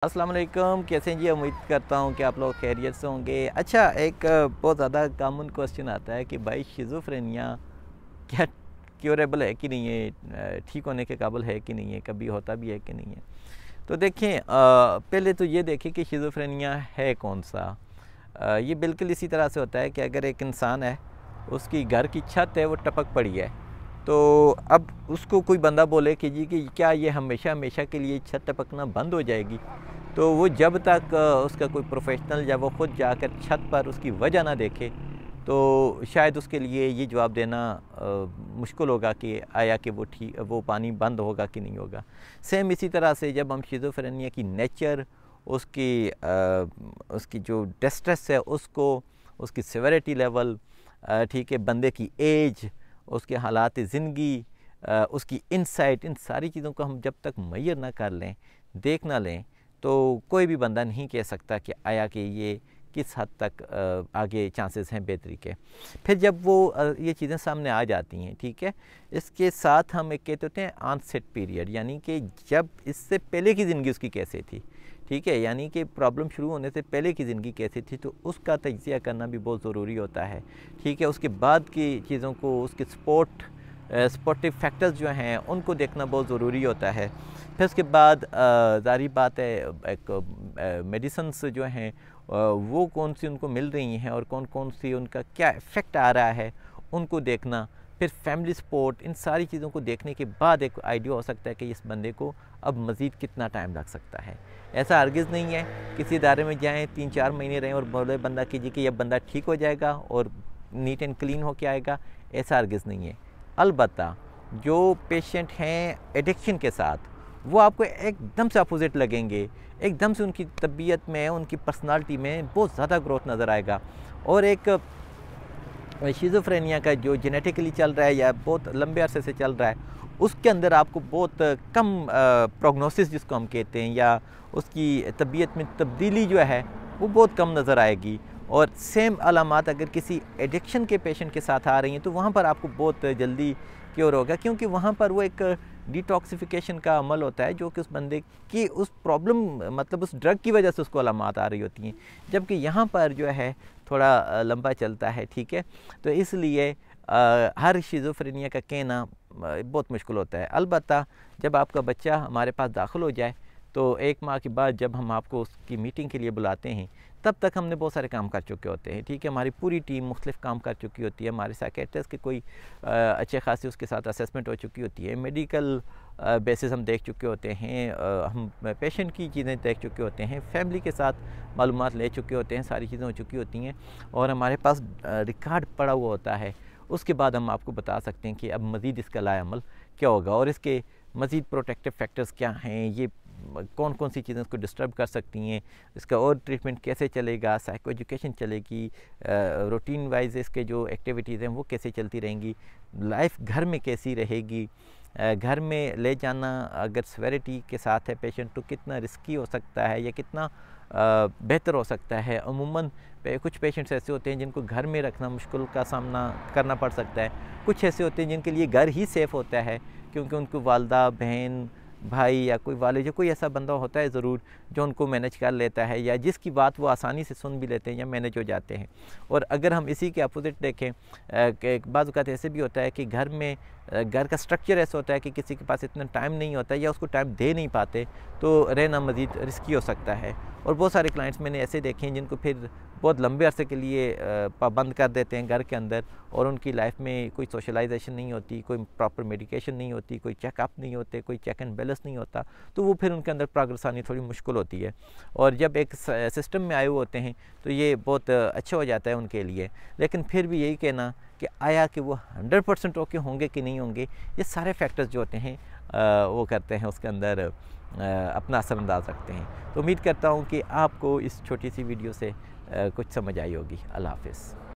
अस्सलाम वालेकुम, कैसे हैं जी। उम्मीद करता हूँ कि आप लोग खैरियत से होंगे। अच्छा, एक बहुत ज़्यादा कॉमन क्वेश्चन आता है कि भाई शिज़ोफ्रेनिया क्या क्योरेबल है कि नहीं है, ठीक होने के काबिल है कि नहीं है, कभी होता भी है कि नहीं है। तो देखें, पहले तो ये देखें कि शिज़ोफ्रेनिया है कौन सा। ये बिल्कुल इसी तरह से होता है कि अगर एक इंसान है, उसकी घर की छत है वो टपक पड़ी है, तो अब उसको कोई बंदा बोले कि जी कि क्या ये हमेशा हमेशा के लिए छत टपकना बंद हो जाएगी, तो वो जब तक उसका कोई प्रोफेशनल या वो ख़ुद जाकर छत पर उसकी वजह ना देखे, तो शायद उसके लिए ये जवाब देना मुश्किल होगा कि आया कि वो पानी बंद होगा कि नहीं होगा। सेम इसी तरह से जब हम शिज़ोफ्रेनिया की नेचर, उसकी जो डिस्ट्रेस है उसको, उसकी सेवेरिटी लेवल, ठीक है, बंदे की एज, उसके हालात ज़िंदगी, उसकी इनसाइट, इन सारी चीज़ों को हम जब तक मुय्यर ना कर लें, देख ना लें, तो कोई भी बंदा नहीं कह सकता कि आया कि ये किस हद तक आगे चांसेस हैं बेहतरी के। फिर जब वो ये चीज़ें सामने आ जाती हैं, ठीक है, इसके साथ हम एक कहते होते हैं ऑनसेट पीरियड, यानी कि जब इससे पहले की ज़िंदगी उसकी कैसे थी, ठीक है, यानी कि प्रॉब्लम शुरू होने से पहले की ज़िंदगी कैसी थी, तो उसका तज्ज़िया करना भी बहुत ज़रूरी होता है, ठीक है। उसके बाद की चीज़ों को, उसके सपोर्टिव फैक्टर्स जो हैं उनको देखना बहुत ज़रूरी होता है। फिर उसके बाद ज़ाहिर बात है एक मेडिसिन्स जो हैं वो कौन सी उनको मिल रही हैं और कौन कौन सी उनका क्या इफ़ेक्ट आ रहा है उनको देखना। फिर फैमिली सपोर्ट, इन सारी चीज़ों को देखने के बाद एक आइडिया हो सकता है कि इस बंदे को अब मज़ीद कितना टाइम लग सकता है। ऐसा हरगिज़ नहीं है किसी इदारे में जाएँ, 3-4 महीने रहें और बोले बंदा कीजिए कि यह बंदा ठीक हो जाएगा और नीट एंड क्लीन होके आएगा, ऐसा हरगिज़ नहीं है। अलबत्ता जो पेशेंट हैं एडिक्शन के साथ, वो आपको एकदम से अपोजिट लगेंगे, एकदम से उनकी तबीयत में, उनकी पर्सनालिटी में बहुत ज़्यादा ग्रोथ नज़र आएगा। और एक शिज़ोफ्रेनिया का जो जेनेटिकली चल रहा है या बहुत लंबे अरसे से चल रहा है, उसके अंदर आपको बहुत कम प्रोग्नोसिस जिसको हम कहते हैं, या उसकी तबीयत में तब्दीली जो है वो बहुत कम नज़र आएगी। और सेम अलामात अगर किसी एडिक्शन के पेशेंट के साथ आ रही हैं, तो वहाँ पर आपको बहुत जल्दी क्योर होगा, क्योंकि वहाँ पर वो एक डिटॉक्सिफिकेशन का अमल होता है जो कि उस बंदे की उस प्रॉब्लम, मतलब उस ड्रग की वजह से उसको अलामात आ रही होती हैं, जबकि यहाँ पर जो है थोड़ा लंबा चलता है, ठीक है। तो इसलिए हर शिज़ोफ्रेनिया का कहना बहुत मुश्किल होता है। अलबत्ता जब आपका बच्चा हमारे पास दाखिल हो जाए, तो 1 माह के बाद जब हम आपको उसकी मीटिंग के लिए बुलाते हैं, तब तक हमने बहुत सारे काम कर चुके होते हैं, ठीक है। हमारी पूरी टीम मुख्तलिफ काम कर चुकी होती है, हमारे साइकियाट्रिस्ट के कोई अच्छे खासी उसके साथ असेसमेंट हो चुकी होती है, मेडिकल बेसिस हम देख चुके होते हैं, हम पेशेंट की चीज़ें देख चुके होते हैं, फैमिली के साथ मालूमात ले चुके होते हैं, सारी चीज़ें हो चुकी होती हैं और हमारे पास रिकॉर्ड पड़ा हुआ होता है। उसके बाद हम आपको बता सकते हैं कि अब मज़ीद इसका लाएअमल क्या होगा और इसके मज़ीद प्रोटेक्टिव फैक्टर्स क्या हैं, ये कौन कौन सी चीज़ें उसको डिस्टर्ब कर सकती हैं, इसका और ट्रीटमेंट कैसे चलेगा, साइको एजुकेशन चलेगी, रूटीन वाइज इसके जो एक्टिविटीज़ हैं वो कैसे चलती रहेंगी, लाइफ घर में कैसी रहेगी, घर में ले जाना अगर सेवेरिटी के साथ है पेशेंट तो कितना रिस्की हो सकता है या कितना बेहतर हो सकता है। अमूमन कुछ पेशेंट्स ऐसे होते हैं जिनको घर में रखना मुश्किल का सामना करना पड़ सकता है, कुछ ऐसे होते हैं जिनके लिए घर ही सेफ़ होता है, क्योंकि उनको वालदा, बहन, भाई या कोई वालिद या कोई ऐसा बंदा होता है ज़रूर जो उनको मैनेज कर लेता है या जिसकी बात वो आसानी से सुन भी लेते हैं या मैनेज हो जाते हैं। और अगर हम इसी के अपोजिट देखें, बाज़ औक़ात ऐसे भी होता है कि घर का स्ट्रक्चर ऐसा होता है कि किसी के पास इतना टाइम नहीं होता या उसको टाइम दे नहीं पाते, तो रहना मज़ीद रिस्की हो सकता है। और बहुत सारे क्लाइंट्स मैंने ऐसे देखे हैं जिनको फिर बहुत लंबे अरसे के लिए पाबंद कर देते हैं घर के अंदर, और उनकी लाइफ में कोई सोशलाइजेशन नहीं होती, कोई प्रॉपर मेडिकेशन नहीं होती, कोई चेकअप नहीं होते, कोई चेक एंड बैलेंस नहीं होता, तो वो फिर उनके अंदर प्रोग्रेस आनी थोड़ी मुश्किल होती है। और जब एक सिस्टम में आए हुए होते हैं तो ये बहुत अच्छा हो जाता है उनके लिए। लेकिन फिर भी यही कहना कि आया कि वो 100% ओके होंगे कि नहीं होंगे, ये सारे फैक्टर्स जो होते हैं वो करते हैं उसके अंदर अपना असरअंदाज रखते हैं। तो उम्मीद करता हूँ कि आपको इस छोटी सी वीडियो से कुछ समझ आई होगी। अल्लाह हाफ़िज़।